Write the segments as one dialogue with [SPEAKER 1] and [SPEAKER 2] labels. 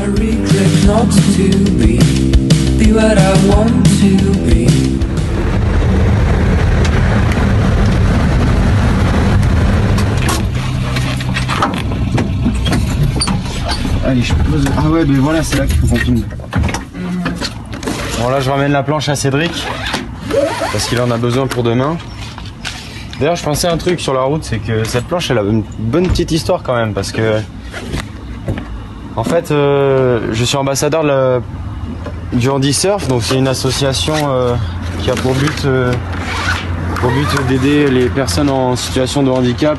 [SPEAKER 1] regret not to be what I want to be.
[SPEAKER 2] Allez, je pose... Ah ouais, mais voilà, c'est là qu'il faut qu'on filme. Bon là, je ramène la planche à Cédric parce qu'il en a besoin pour demain. D'ailleurs, je pensais à un truc sur la route, c'est que cette planche, elle a une bonne petite histoire quand même, parce que en fait, je suis ambassadeur du Handisurf, donc c'est une association qui a pour but d'aider les personnes en situation de handicap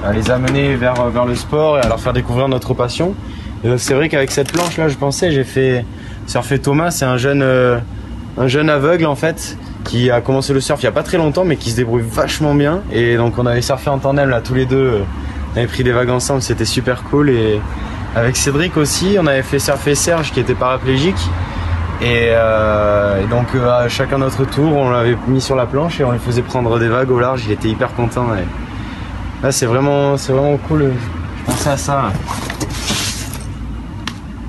[SPEAKER 2] à les amener vers le sport et à leur faire découvrir notre passion. Et c'est vrai qu'avec cette planche là, je pensais, j'ai fait surfer Thomas, c'est un jeune aveugle en fait, qui a commencé le surf il y a pas très longtemps mais qui se débrouille vachement bien. Et donc on avait surfé en tandem là tous les deux, on avait pris des vagues ensemble, c'était super cool. Et avec Cédric aussi, on avait fait surfer Serge qui était paraplégique. Et donc à chacun notre tour, on l'avait mis sur la planche et on lui faisait prendre des vagues au large, il était hyper content. Et là c'est vraiment cool, je pensais à ça.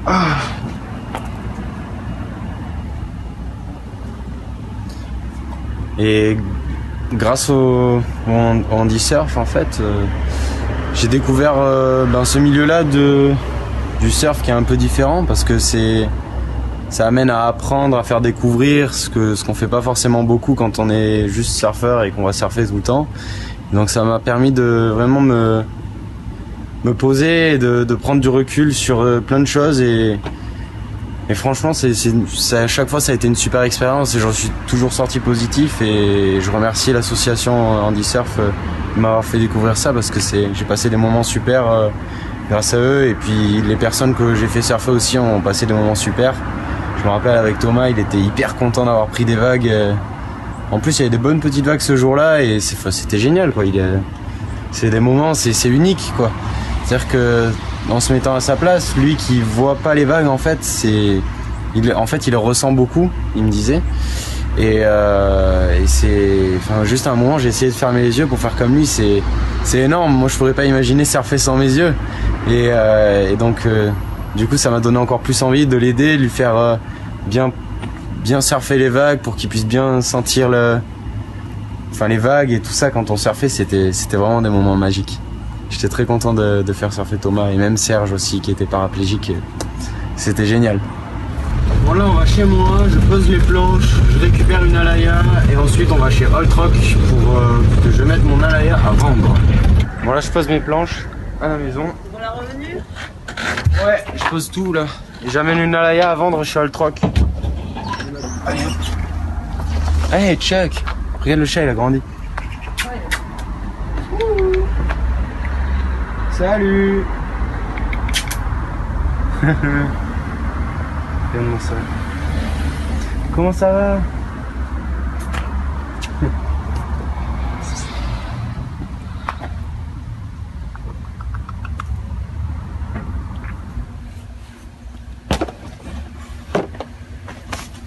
[SPEAKER 2] Ah. Et grâce au Handisurf en fait, j'ai découvert ce milieu-là du surf qui est un peu différent, parce que ça amène à apprendre, à faire découvrir ce qu'on fait pas forcément beaucoup quand on est juste surfeur et qu'on va surfer tout le temps. Donc ça m'a permis de vraiment me poser et de prendre du recul sur plein de choses. Et franchement, à chaque fois, ça a été une super expérience et j'en suis toujours sorti positif. Et je remercie l'association Handisurf de m'avoir fait découvrir ça, parce que j'ai passé des moments super grâce à eux. Et puis les personnes que j'ai fait surfer aussi ont passé des moments super. Je me rappelle avec Thomas, il était hyper content d'avoir pris des vagues. En plus, il y avait des bonnes petites vagues ce jour-là et c'était génial, quoi. C'est des moments, c'est unique, quoi. C'est-à-dire que en se mettant à sa place, lui qui voit pas les vagues, en fait, il les ressent beaucoup, il me disait. Et c'est, juste un moment, j'ai essayé de fermer les yeux pour faire comme lui. C'est énorme. Moi, je pourrais pas imaginer surfer sans mes yeux. Et donc, du coup, ça m'a donné encore plus envie de l'aider, de lui faire bien surfer les vagues pour qu'il puisse bien sentir les vagues et tout ça. Quand on surfait, c'était vraiment des moments magiques. J'étais très content de faire surfer Thomas et même Serge aussi qui était paraplégique. C'était génial. Bon là on va chez moi, je pose les planches, je récupère une alaya et ensuite on va chez Altrock pour que je mette mon alaya à vendre. Bon là je pose mes planches à la maison.
[SPEAKER 3] Pour la revenue?
[SPEAKER 2] Ouais, je pose tout là. Et j'amène une alaya à vendre chez Altrock. Allez hop. Hey Chuck, regarde le chat, il a grandi. Salut. Regarde-moi ça. Comment ça va?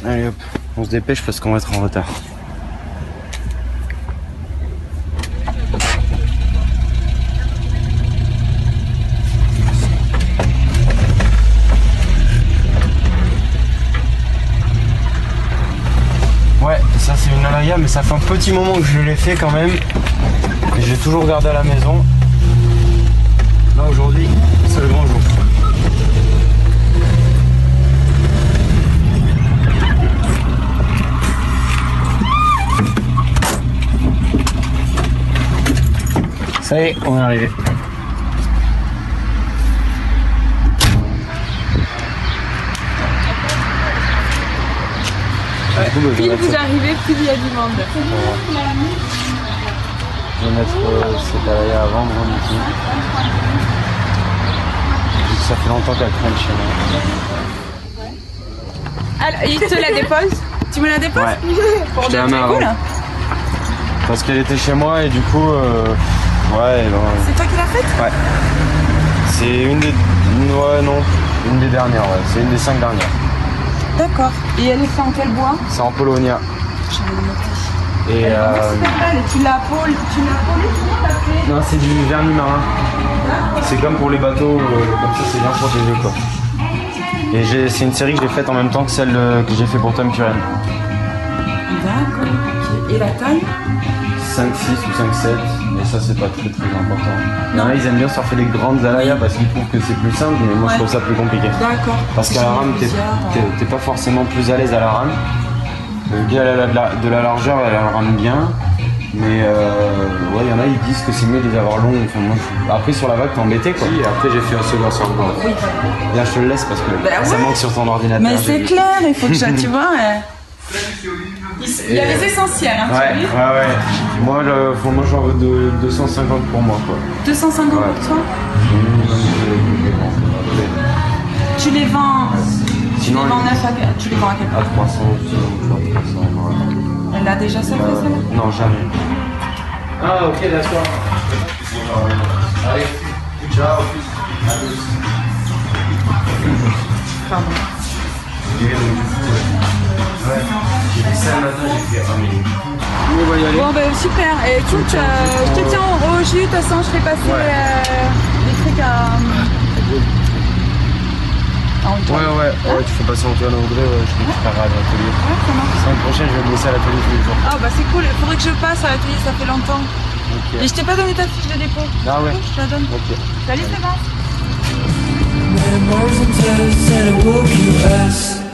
[SPEAKER 2] Allez hop, on se dépêche parce qu'on va être en retard. Ouais, ça c'est une alaya, mais ça fait un petit moment que je l'ai fait quand même. Et j'ai toujours gardé à la maison. Là aujourd'hui, c'est le grand jour. Ça y est, on est arrivé.
[SPEAKER 3] Ouais. Plus vous arrivez, plus il y a du monde.
[SPEAKER 2] Je vais mettre cette alaya à vendre du coup. Vu que ça fait longtemps qu'elle traîne chez moi.
[SPEAKER 3] Alors, il te la dépose? Tu me la déposes?
[SPEAKER 2] Ouais.
[SPEAKER 3] Pour
[SPEAKER 2] de cool. Parce qu'elle était chez moi et du coup, ouais.
[SPEAKER 3] C'est toi qui l'as faite?
[SPEAKER 2] Ouais. C'est une des... Ouais, non. Une des dernières, ouais. C'est une des 5 dernières.
[SPEAKER 3] D'accord. Et elle est faite en quel bois?
[SPEAKER 2] C'est en Polonia. Et
[SPEAKER 3] tu l'as polé,
[SPEAKER 2] non, c'est du vernis marin. C'est comme pour les bateaux, comme ça c'est bien protégé quoi. Et c'est une série que j'ai faite en même temps que celle que j'ai fait pour Tom Curran.
[SPEAKER 3] D'accord, ok. Et la taille?
[SPEAKER 2] 5-6 ou 5-7, mais ça c'est pas très important. Il y en
[SPEAKER 3] Non.
[SPEAKER 2] a, ils aiment bien surfer les grandes alayas parce qu'ils trouvent que c'est plus simple, mais moi je trouve ça plus compliqué.
[SPEAKER 3] D'accord.
[SPEAKER 2] Parce qu'à la rame, t'es pas forcément plus à l'aise à la rame. Le gars de la largeur, elle rame bien. Mais ouais, il y en a, ils disent que c'est mieux de les avoir longs. Enfin, moi, après, sur la vague, t'es embêté quoi.
[SPEAKER 4] Et après, j'ai fait un second surfboard.
[SPEAKER 3] Oui.
[SPEAKER 2] Bien, je te le laisse parce que ça
[SPEAKER 3] ouais.
[SPEAKER 2] manque sur ton ordinateur.
[SPEAKER 3] Mais
[SPEAKER 2] j'ai
[SPEAKER 3] c'est
[SPEAKER 2] vu.
[SPEAKER 3] clair, il faut que tu vois. Il y a les essentiels, hein,
[SPEAKER 2] Ouais,
[SPEAKER 3] tu
[SPEAKER 2] ouais,
[SPEAKER 3] vois.
[SPEAKER 2] ouais. Moi, j'en veux 250 pour moi quoi.
[SPEAKER 3] 250
[SPEAKER 2] Ouais.
[SPEAKER 3] pour toi? Tu les vends.
[SPEAKER 2] Sinon,
[SPEAKER 3] tu les vends neuf tu les vends à quel
[SPEAKER 2] à
[SPEAKER 3] prix?
[SPEAKER 2] 300 aussi, donc 300, ouais.
[SPEAKER 3] Elle a déjà ça fait ça?
[SPEAKER 2] Non, jamais.
[SPEAKER 4] Ah, ok, d'accord. Allez, ciao.
[SPEAKER 3] Pardon.
[SPEAKER 2] J'ai fait ça un matin, j'ai fait 1 minute.
[SPEAKER 4] On va y aller.
[SPEAKER 3] Bon ben super, et écoute, je te tiens au jus, de toute façon je fais passer les trucs à Antoine.
[SPEAKER 2] Ouais, tu fais passer Antoine à Audrey, je récupérerai à l'atelier.
[SPEAKER 3] Ouais, ça marche.
[SPEAKER 2] La semaine prochaine, je vais bosser à l'atelier tous les jours.
[SPEAKER 3] Ah bah c'est cool, il faudrait que je passe à l'atelier, ça fait longtemps.
[SPEAKER 2] Ok.
[SPEAKER 3] Et je t'ai pas donné ta fiche de dépôt.
[SPEAKER 2] Ah ouais.
[SPEAKER 3] Je te la donne.
[SPEAKER 2] Ok.
[SPEAKER 3] Salut Sébastien.
[SPEAKER 1] Memories and tests and it woke you us.